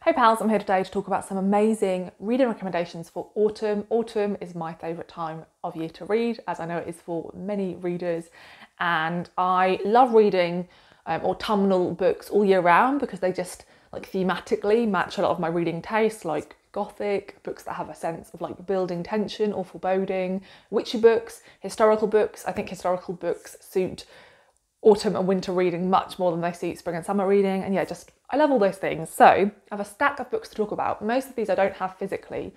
Hey pals, I'm here today to talk about some amazing reading recommendations for autumn. Autumn is my favourite time of year to read, as I know it is for many readers, and I love reading autumnal books all year round because they just thematically match a lot of my reading tastes, like gothic, books that have a sense of building tension or foreboding, witchy books, historical books. I think historical books suit autumn and winter reading much more than they suit spring and summer reading, and yeah, I love all those things. So I have a stack of books to talk about. Most of these I don't have physically.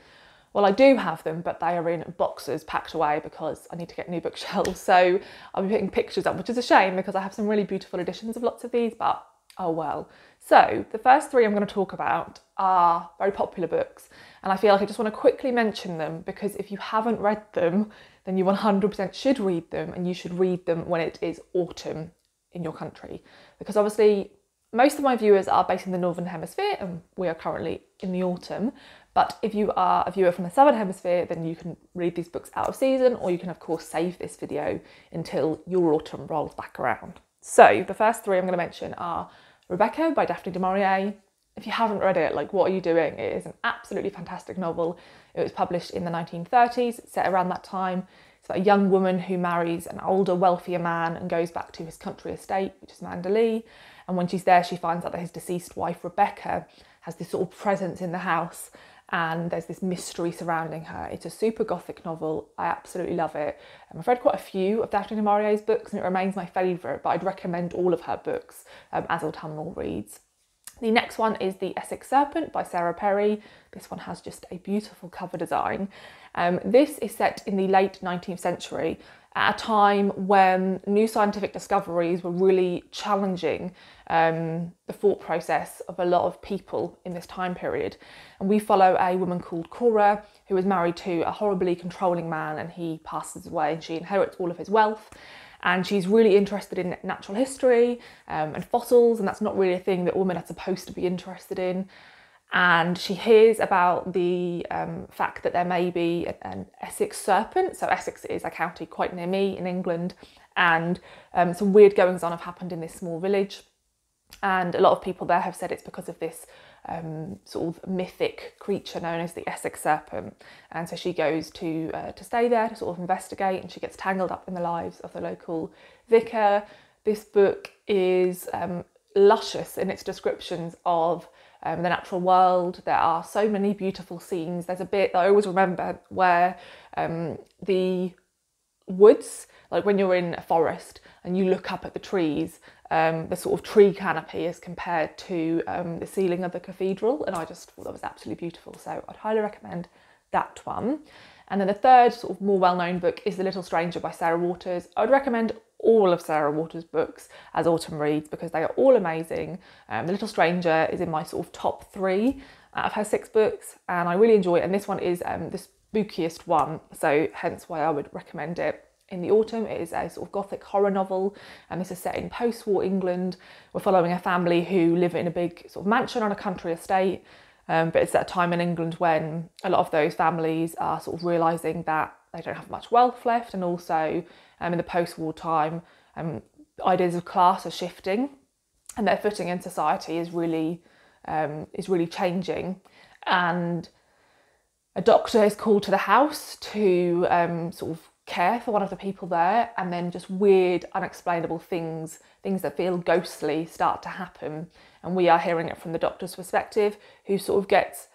Well, I do have them, but they are in boxes packed away because I need to get new bookshelves. So I'll be putting pictures up, which is a shame because I have some really beautiful editions of lots of these, but oh well. So the first three I'm going to talk about are very popular books, and I feel like I just want to quickly mention them because if you haven't read them, then you 100% should read them, and you should read them when it is autumn in your country, because obviously most of my viewers are based in the Northern Hemisphere and we are currently in the autumn. But if you are a viewer from the Southern Hemisphere, then you can read these books out of season, or you can of course save this video until your autumn rolls back around. So the first three I'm going to mention are Rebecca by Daphne du Maurier. If you haven't read it, what are you doing? It is an absolutely fantastic novel. It was published in the 1930s, it's set around that time. It's about a young woman who marries an older, wealthier man and goes back to his country estate, which is Mandalay. And when she's there, she finds out that his deceased wife, Rebecca, has this sort of presence in the house, and there's this mystery surrounding her. It's a super gothic novel. I absolutely love it. I've read quite a few of Daphne du Maurier's books and it remains my favourite, but I'd recommend all of her books as autumnal reads. The next one is The Essex Serpent by Sarah Perry. This one has just a beautiful cover design. This is set in the late 19th century at a time when new scientific discoveries were really challenging the thought process of a lot of people in this time period. And we follow a woman called Cora who is married to a horribly controlling man, and he passes away and she inherits all of his wealth. And she's really interested in natural history and fossils, and that's not really a thing that women are supposed to be interested in. And she hears about the fact that there may be an Essex serpent. So Essex is a county quite near me in England, and some weird goings on have happened in this small village. And a lot of people there have said it's because of this sort of mythic creature known as the Essex serpent. And so she goes to stay there to sort of investigate, and she gets tangled up in the lives of the local vicar. This book is luscious in its descriptions of the natural world. There are so many beautiful scenes. There's a bit that I always remember where the woods, like when you're in a forest and you look up at the trees, the sort of tree canopy is compared to the ceiling of the cathedral, and I just thought that was absolutely beautiful, so I'd highly recommend that one. And then the third sort of more well-known book is The Little Stranger by Sarah Waters. I would recommend all of Sarah Waters' books as autumn reads because they are all amazing. The Little Stranger is in my sort of top 3 out of her 6 books, and I really enjoy it, and this one is the spookiest one, so hence why I would recommend it. In the autumn, it is a sort of gothic horror novel, and this is set in post-war England. We're following a family who live in a big sort of mansion on a country estate, but it's at a time in England when a lot of those families are sort of realising that they don't have much wealth left, and also in the post-war time, ideas of class are shifting, and their footing in society is really changing. And a doctor is called to the house to sort of care for one of the people there, and then just weird, unexplainable things that feel ghostly start to happen, and we are hearing it from the doctor's perspective, who sort of gets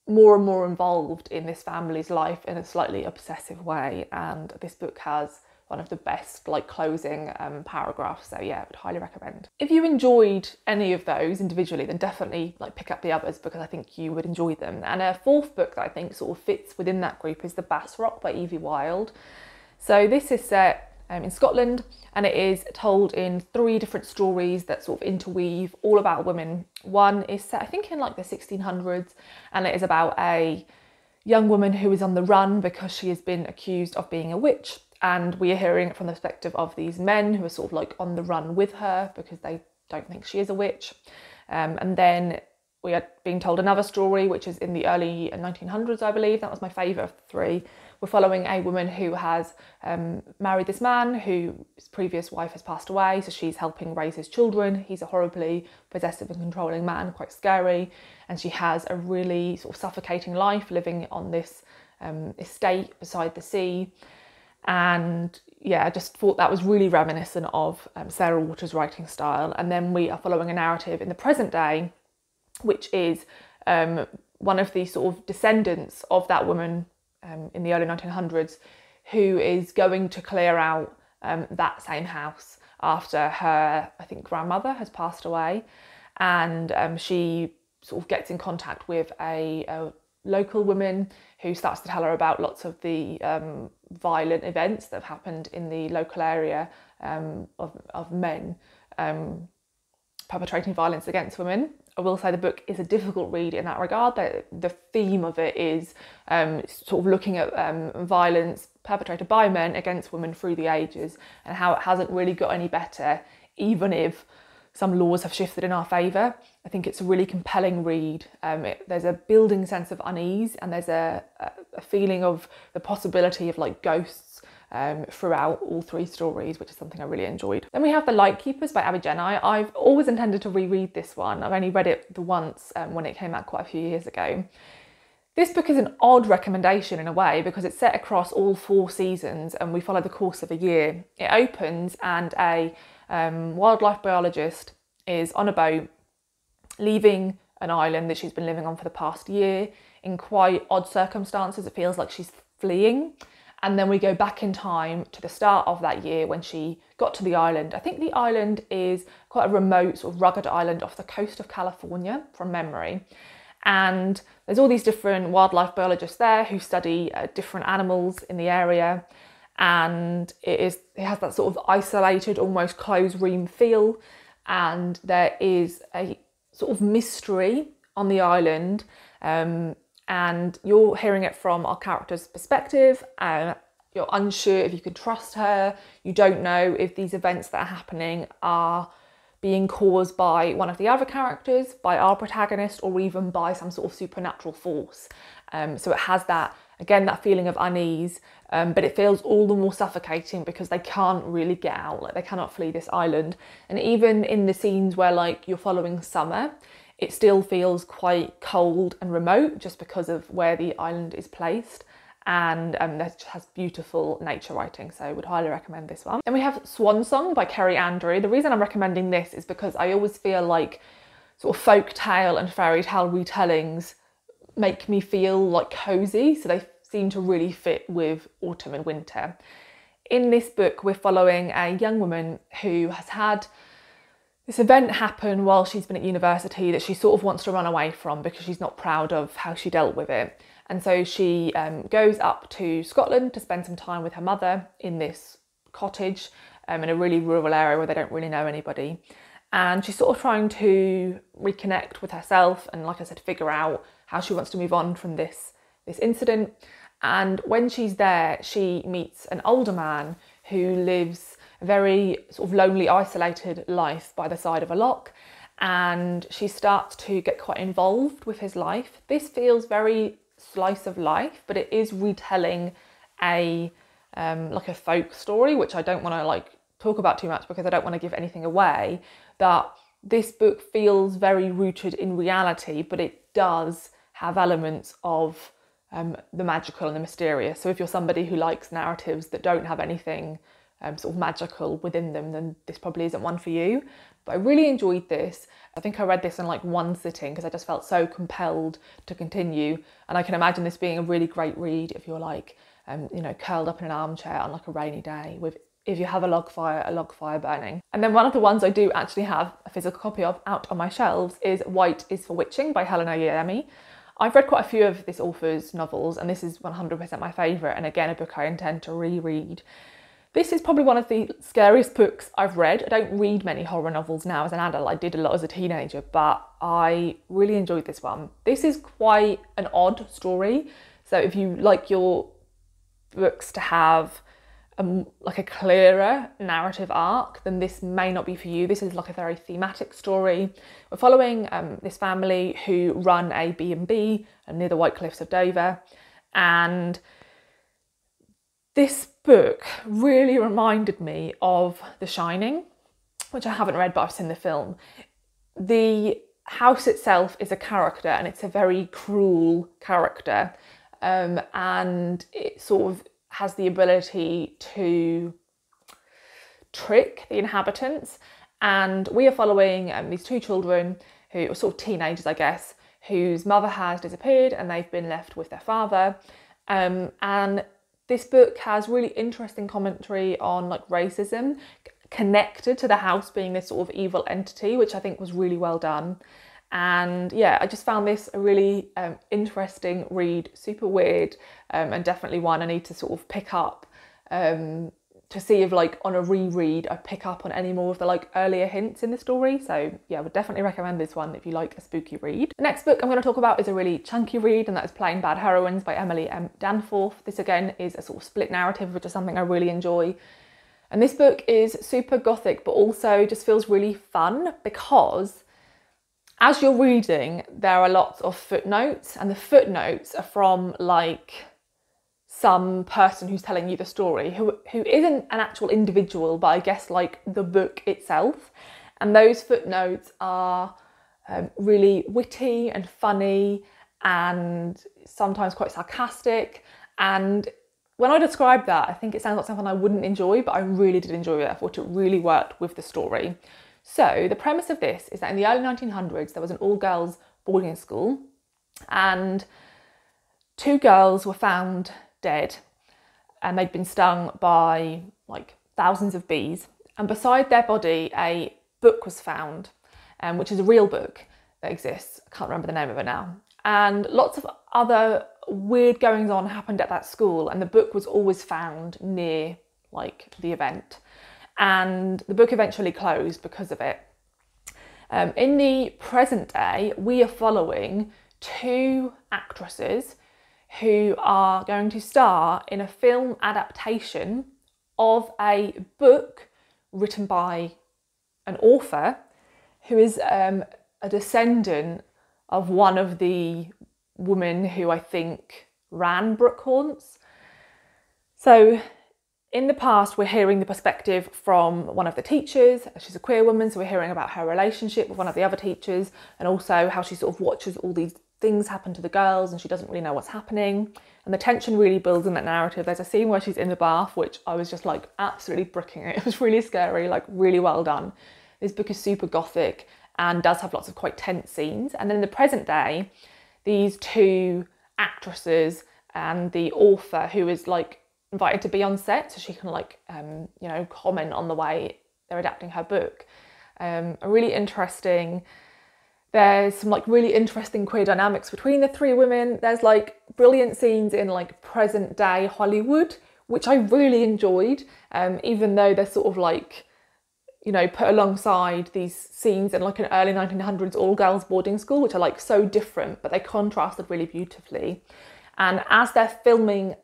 more and more involved in this family's life in a slightly obsessive way. And this book has one of the best closing paragraphs, so yeah, I would highly recommend. If you enjoyed any of those individually, then definitely pick up the others because I think you would enjoy them. And a fourth book that I think sort of fits within that group is The Bass Rock by Evie Wilde. So this is set in Scotland, and it is told in 3 different stories that sort of interweave, all about women. One is set I think in the 1600s, and it is about a young woman who is on the run because she has been accused of being a witch. And we are hearing it from the perspective of these men who are sort of on the run with her because they don't think she is a witch. And then we had been told another story, which is in the early 1900s, I believe. That was my favourite of the three. We're following a woman who has married this man whose previous wife has passed away, so she's helping raise his children. He's a horribly possessive and controlling man, quite scary, and she has a really sort of suffocating life living on this estate beside the sea. And yeah, I just thought that was really reminiscent of Sarah Waters' writing style. And then we are following a narrative in the present day, which is one of the sort of descendants of that woman in the early 1900s, who is going to clear out that same house after her, I think, grandmother has passed away. And she sort of gets in contact with a local woman who starts to tell her about lots of the violent events that have happened in the local area of men perpetrating violence against women. I will say the book is a difficult read in that regard. The theme of it is sort of looking at violence perpetrated by men against women through the ages, and how it hasn't really got any better, even if some laws have shifted in our favour. I think it's a really compelling read. There's a building sense of unease, and there's a feeling of the possibility of like ghosts throughout all three stories, which is something I really enjoyed. Then we have The Lightkeepers by Abby Jenai. I've always intended to reread this one. I've only read it the once when it came out quite a few years ago. This book is an odd recommendation in a way because it's set across all 4 seasons and we follow the course of a year. It opens and a wildlife biologist is on a boat leaving an island that she's been living on for the past year in quite odd circumstances. It feels like she's fleeing. And then we go back in time to the start of that year when she got to the island. I think the island is quite a remote, sort of rugged island off the coast of California from memory. And there's all these different wildlife biologists there who study different animals in the area. And it has that sort of isolated, almost closed room feel. And there is a sort of mystery on the island. And you're hearing it from our character's perspective. You're unsure if you can trust her. You don't know if these events that are happening are being caused by one of the other characters, by our protagonist, or even by some sort of supernatural force. So it has that, again, that feeling of unease, but it feels all the more suffocating because they can't really get out, like they cannot flee this island. And even in the scenes where like you're following Summer, it still feels quite cold and remote just because of where the island is placed. And that has beautiful nature writing, so I would highly recommend this one. Then we have Swan Song by Kerry Andrew. The reason I'm recommending this is because I always feel like sort of folk tale and fairy tale retellings make me feel like cosy, so they seem to really fit with autumn and winter. In this book, we're following a young woman who has had this event happened while she's been at university that she sort of wants to run away from because she's not proud of how she dealt with it. And so she goes up to Scotland to spend some time with her mother in this cottage in a really rural area where they don't really know anybody. And she's sort of trying to reconnect with herself and, like I said, figure out how she wants to move on from this incident. And when she's there, she meets an older man who lives a very sort of lonely, isolated life by the side of a loch, and she starts to get quite involved with his life. This feels very slice of life, but it is retelling a like a folk story, which I don't want to like talk about too much because I don't want to give anything away. But this book feels very rooted in reality, but it does have elements of the magical and the mysterious. So if you're somebody who likes narratives that don't have anything sort of magical within them, then this probably isn't one for you. But I really enjoyed this. I think I read this in like one sitting because I just felt so compelled to continue. And I can imagine this being a really great read if you're like, you know, curled up in an armchair on like a rainy day with, if you have a log fire burning. And then one of the ones I do actually have a physical copy of out on my shelves is White is for Witching by Helena Yemi. I've read quite a few of this author's novels and this is 100% my favourite, and again a book I intend to reread. This is probably one of the scariest books I've read. I don't read many horror novels now as an adult. I did a lot as a teenager, but I really enjoyed this one. This is quite an odd story. So if you like your books to have like a clearer narrative arc, then this may not be for you. This is like a very thematic story. We're following this family who run a B&B near the White Cliffs of Dover, and this book really reminded me of The Shining, which I haven't read, but I've seen the film. The house itself is a character, and it's a very cruel character, and it sort of has the ability to trick the inhabitants. And we are following these two children who are sort of teenagers, I guess, whose mother has disappeared and they've been left with their father. And this book has really interesting commentary on like racism connected to the house being this sort of evil entity, which I think was really well done. And yeah, I just found this a really interesting read, super weird, and definitely one I need to sort of pick up to see if like on a reread I pick up on any more of the like earlier hints in the story. So yeah, I would definitely recommend this one if you like a spooky read. The next book I'm going to talk about is a really chunky read, and that is Plain Bad Heroines by Emily M. Danforth. This again is a sort of split narrative, which is something I really enjoy. And this book is super gothic, but also just feels really fun because as you're reading, there are lots of footnotes, and the footnotes are from like some person who's telling you the story, who isn't an actual individual, but I guess like the book itself. And those footnotes are really witty and funny and sometimes quite sarcastic. And when I describe that, I think it sounds like something I wouldn't enjoy, but I really did enjoy it. I thought it really worked with the story. So the premise of this is that in the early 1900s, there was an all-girls boarding school, and two girls were found dead, and they'd been stung by like thousands of bees. And beside their body, a book was found, which is a real book that exists. I can't remember the name of it now. And lots of other weird goings on happened at that school, and the book was always found near like the event. And the book eventually closed because of it. In the present day, we are following two actresses who are going to star in a film adaptation of a book written by an author who is a descendant of one of the women who I think ran Brook Haunts. So in the past, we're hearing the perspective from one of the teachers. She's a queer woman, so we're hearing about her relationship with one of the other teachers, and also how she sort of watches all these things happen to the girls and she doesn't really know what's happening. And the tension really builds in that narrative. There's a scene where she's in the bath, which I was just like absolutely bricking it. It was really scary, like really well done. This book is super gothic and does have lots of quite tense scenes. And then in the present day, these two actresses and the author, who is like invited to be on set so she can like, you know, comment on the way they're adapting her book, are really interesting. There's some like really interesting queer dynamics between the three women. There's like brilliant scenes in like present day Hollywood, which I really enjoyed, even though they're sort of like, you know, put alongside these scenes in like an early 1900s all-girls boarding school, which are like so different, but they contrasted really beautifully. And as they're filming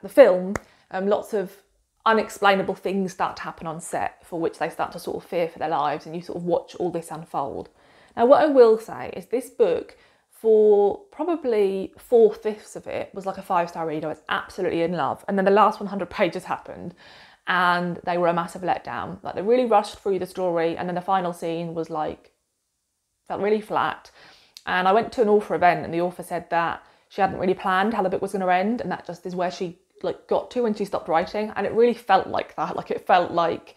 the film, lots of unexplainable things start to happen on set, for which they start to sort of fear for their lives, and you sort of watch all this unfold. Now, what I will say is this book, for probably 4/5 of it, was like a 5-star read. I was absolutely in love. And then the last 100 pages happened and they were a massive letdown. Like, they really rushed through the story, and then the final scene was like, felt really flat. And I went to an author event and the author said that she hadn't really planned how the book was going to end, and that just is where she like got to when she stopped writing. And it really felt like that. Like, it felt like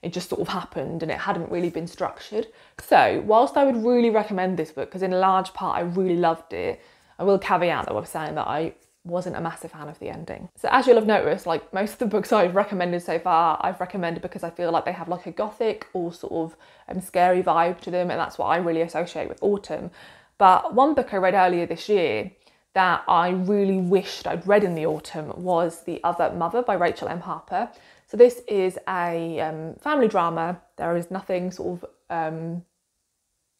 it just sort of happened and it hadn't really been structured. So whilst I would really recommend this book, because in large part I really loved it, I will caveat that with saying that I wasn't a massive fan of the ending. So as you'll have noticed, like most of the books I've recommended so far, I've recommended because I feel like they have like a gothic or sort of scary vibe to them, and that's what I really associate with autumn. But one book I read earlier this year that I really wished I'd read in the autumn was The Other Mother by Rachel M. Harper. So this is a family drama. There is nothing sort of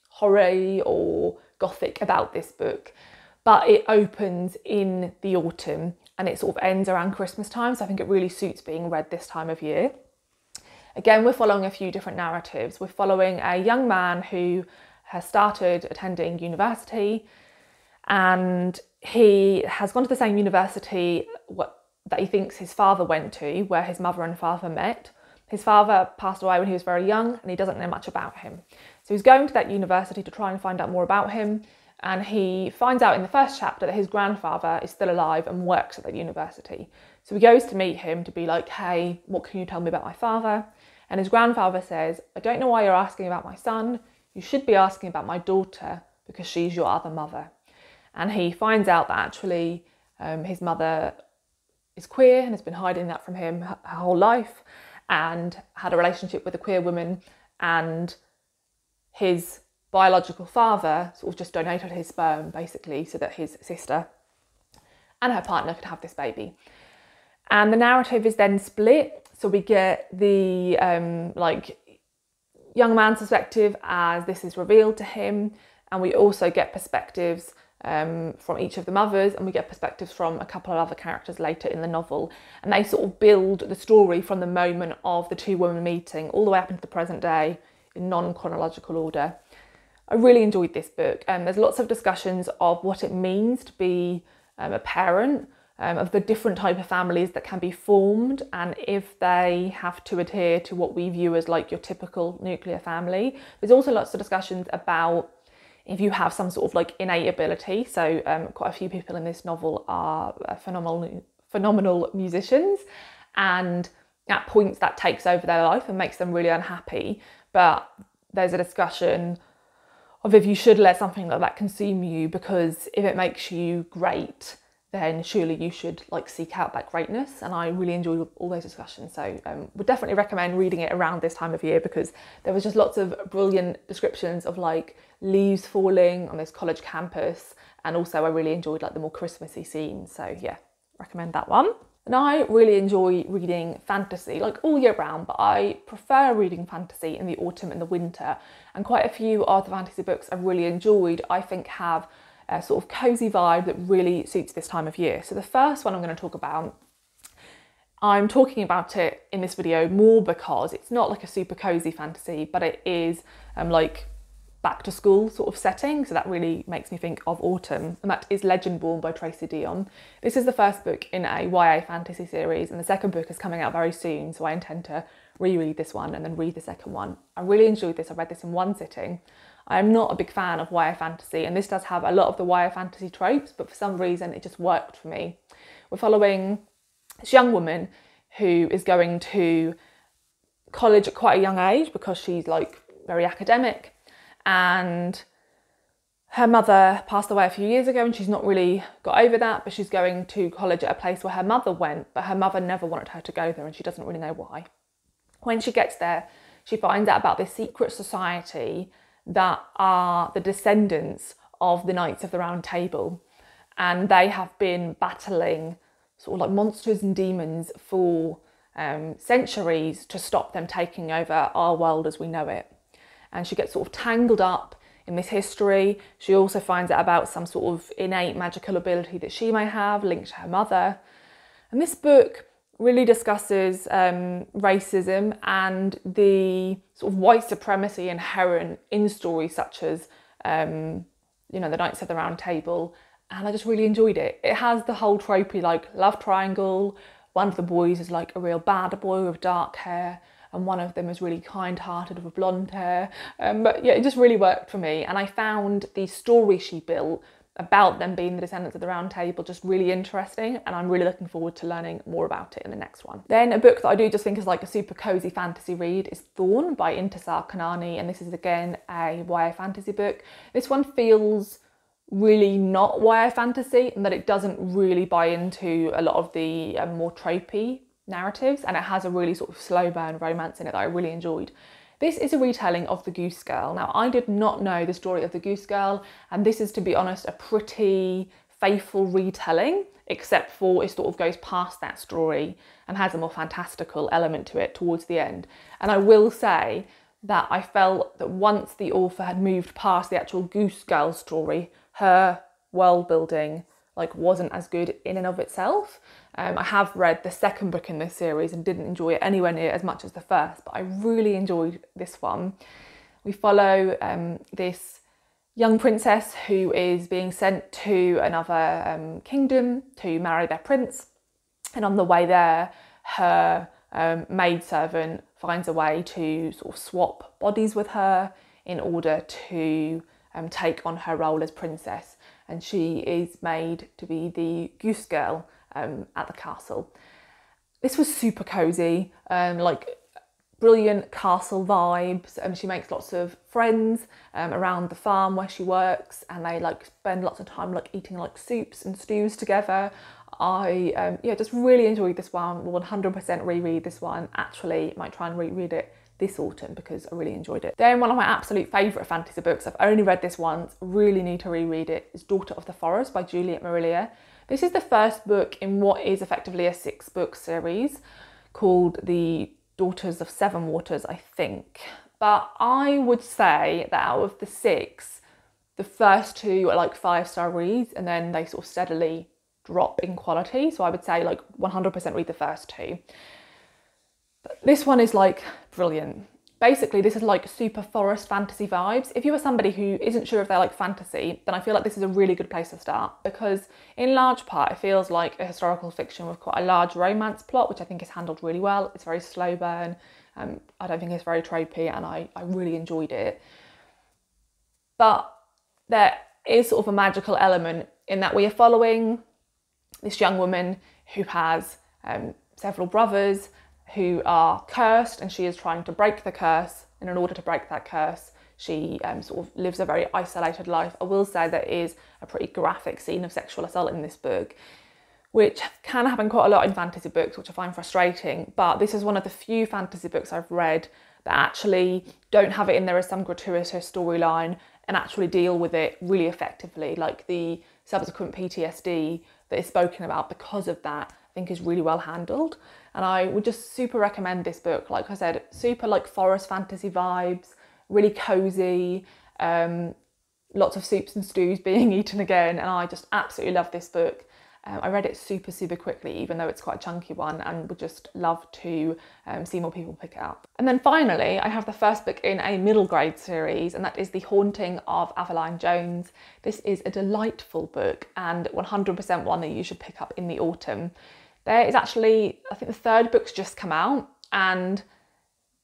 horror or gothic about this book, but it opens in the autumn and it sort of ends around Christmas time, so I think it really suits being read this time of year. Again, we're following a few different narratives. We're following a young man who has started attending university, and he has gone to the same university that he thinks his father went to, where his mother and father met. His father passed away when he was very young, and he doesn't know much about him. So he's going to that university to try and find out more about him, and he finds out in the first chapter that his grandfather is still alive and works at that university. So he goes to meet him to be like, hey, what can you tell me about my father? And his grandfather says, I don't know why you're asking about my son. You should be asking about my daughter, because she's your other mother. And he finds out that actually his mother is queer and has been hiding that from him her whole life, and had a relationship with a queer woman, and his biological father sort of just donated his sperm basically so that his sister and her partner could have this baby. And the narrative is then split, so we get the young man's perspective as this is revealed to him, and we also get perspectives from each of the mothers, and we get perspectives from a couple of other characters later in the novel, and they sort of build the story from the moment of the two women meeting all the way up into the present day in non-chronological order. I really enjoyed this book. There's lots of discussions of what it means to be a parent, of the different type of families that can be formed, and if they have to adhere to what we view as like your typical nuclear family. There's also lots of discussions about if you have some sort of like innate ability. So quite a few people in this novel are phenomenal musicians, and at points that takes over their life and makes them really unhappy. But there's a discussion of if you should let something like that consume you, because if it makes you great, then surely you should like seek out that greatness. And I really enjoyed all those discussions. So would definitely recommend reading it around this time of year, because there was just lots of brilliant descriptions of like leaves falling on this college campus. And also I really enjoyed like the more Christmassy scenes. So yeah, recommend that one. And I really enjoy reading fantasy like all year round, but I prefer reading fantasy in the autumn and the winter. And quite a few of the fantasy books I've really enjoyed, I think have a sort of cosy vibe that really suits this time of year. So the first one I'm going to talk about, I'm talking about it in this video more because it's not like a super cosy fantasy, but it is like back to school sort of setting, so that really makes me think of autumn, and that is Legendborn by Tracy Deonn. This is the first book in a YA fantasy series, and the second book is coming out very soon, so I intend to reread this one and then read the second one. I really enjoyed this. I read this in one sitting. I'm not a big fan of YA fantasy, and this does have a lot of the YA fantasy tropes, but for some reason it just worked for me. We're following this young woman who is going to college at quite a young age because she's like very academic, and her mother passed away a few years ago and she's not really got over that, but she's going to college at a place where her mother went, but her mother never wanted her to go there and she doesn't really know why. When she gets there, she finds out about this secret society that are the descendants of the Knights of the Round Table, and they have been battling sort of like monsters and demons for centuries to stop them taking over our world as we know it. And she gets sort of tangled up in this history. She also finds out about some sort of innate magical ability that she may have linked to her mother. And this book really discusses racism and the sort of white supremacy inherent in stories such as, the Knights of the Round Table. And I just really enjoyed it. It has the whole tropey like love triangle. One of the boys is like a real bad boy with dark hair, and one of them is really kind-hearted with blonde hair. But yeah, it just really worked for me. And I found the story she built about them being the descendants of the Round Table just really interesting, and I'm really looking forward to learning more about it in the next one. Then a book that I do just think is like a super cosy fantasy read is Thorn by Intisar Kanani, and this is again a YA fantasy book. This one feels really not YA fantasy, and that it doesn't really buy into a lot of the more tropey narratives, and it has a really sort of slow burn romance in it that I really enjoyed. This is a retelling of The Goose Girl. Now, I did not know the story of The Goose Girl, and this is, to be honest, a pretty faithful retelling, except for it sort of goes past that story and has a more fantastical element to it towards the end. And I will say that I felt that once the author had moved past the actual Goose Girl story, her world building like wasn't as good in and of itself. I have read the second book in this series and didn't enjoy it anywhere near as much as the first, but I really enjoyed this one. We follow this young princess who is being sent to another kingdom to marry their prince, and on the way there her maidservant finds a way to sort of swap bodies with her in order to take on her role as princess, and she is made to be the goose girl at the castle. This was super cosy, like brilliant castle vibes. She makes lots of friends around the farm where she works, and they like spend lots of time like eating like soups and stews together. I just really enjoyed this one. Will 100% reread this one. Actually, might try and reread it this autumn because I really enjoyed it. Then one of my absolute favourite fantasy books, I've only read this once, really need to reread it, is Daughter of the Forest by Juliet Marillier. This is the first book in what is effectively a 6-book series called The Daughters of Seven Waters, I think. But I would say that out of the 6, the first 2 are like 5-star reads, and then they sort of steadily drop in quality. So I would say like 100% read the first 2. But this one is like brilliant. Basically, this is like super forest fantasy vibes. If you are somebody who isn't sure if they like fantasy, then I feel like this is a really good place to start, because in large part it feels like a historical fiction with quite a large romance plot, which I think is handled really well. It's very slow burn. I don't think it's very tropey, and I really enjoyed it. But there is sort of a magical element in that we are following this young woman who has several brothers who are cursed, and she is trying to break the curse. And in order to break that curse, she sort of lives a very isolated life. I will say there is a pretty graphic scene of sexual assault in this book, which can happen quite a lot in fantasy books, which I find frustrating. But this is one of the few fantasy books I've read that actually don't have it in there as some gratuitous storyline and actually deal with it really effectively. Like the subsequent PTSD that is spoken about because of that, I think is really well handled. And I would just super recommend this book. Like I said, super like forest fantasy vibes, really cozy, lots of soups and stews being eaten again. And I just absolutely love this book. I read it super, super quickly, even though it's quite a chunky one, and would just love to see more people pick it up. And then finally, I have the first book in a middle grade series, and that is The Haunting of Avalon Jones. This is a delightful book and 100% one that you should pick up in the autumn. There is actually, I think the 3rd book's just come out, and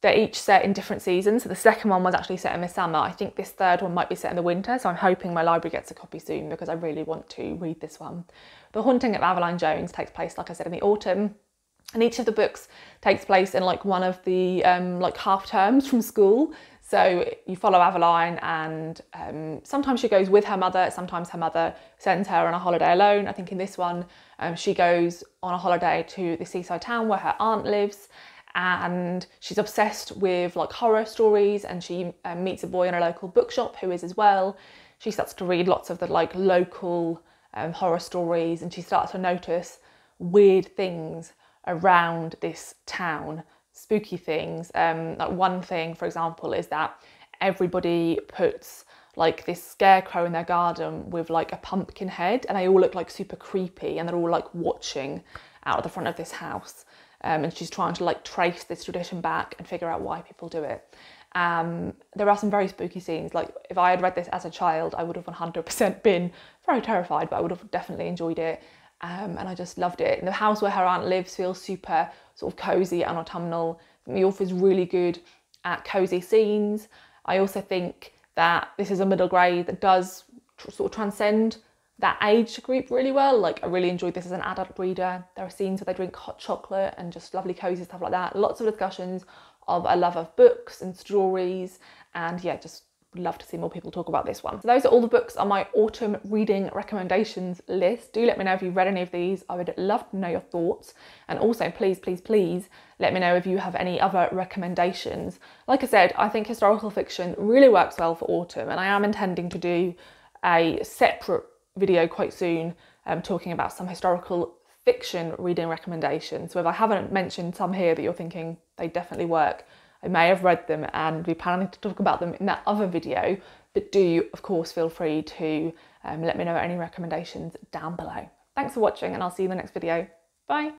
they're each set in different seasons. So the second one was actually set in the summer. I think this 3rd one might be set in the winter, so I'm hoping my library gets a copy soon because I really want to read this one. The Haunting of Avalon Jones takes place, like I said, in the autumn, and each of the books takes place in like one of the like half terms from school. So you follow Avalon, and sometimes she goes with her mother, sometimes her mother sends her on a holiday alone. I think in this one, she goes on a holiday to the seaside town where her aunt lives, and she's obsessed with like horror stories, and she meets a boy in a local bookshop who is as well. She starts to read lots of the like local horror stories, and she starts to notice weird things around this town. Spooky things. Like one thing, for example, is that everybody puts like this scarecrow in their garden with like a pumpkin head, and they all look like super creepy, and they're all like watching out of the front of this house. And she's trying to like trace this tradition back and figure out why people do it. There are some very spooky scenes. Like if I had read this as a child, I would have 100% been very terrified, but I would have definitely enjoyed it. And I just loved it. And the house where her aunt lives feels super sort of cosy and autumnal. The author is really good at cosy scenes. I also think that this is a middle grade that does sort of transcend that age group really well. Like I really enjoyed this as an adult reader. There are scenes where they drink hot chocolate and just lovely cosy stuff like that. Lots of discussions of a love of books and stories, and yeah, just would love to see more people talk about this one. So those are all the books on my autumn reading recommendations list. Do let me know if you've read any of these. I would love to know your thoughts. And also please, please, please let me know if you have any other recommendations. Like I said, I think historical fiction really works well for autumn, and I am intending to do a separate video quite soon talking about some historical fiction reading recommendations. So if I haven't mentioned some here that you're thinking they definitely work, I may have read them and be planning to talk about them in that other video, but do of course feel free to let me know any recommendations down below. Thanks for watching, and I'll see you in the next video. Bye.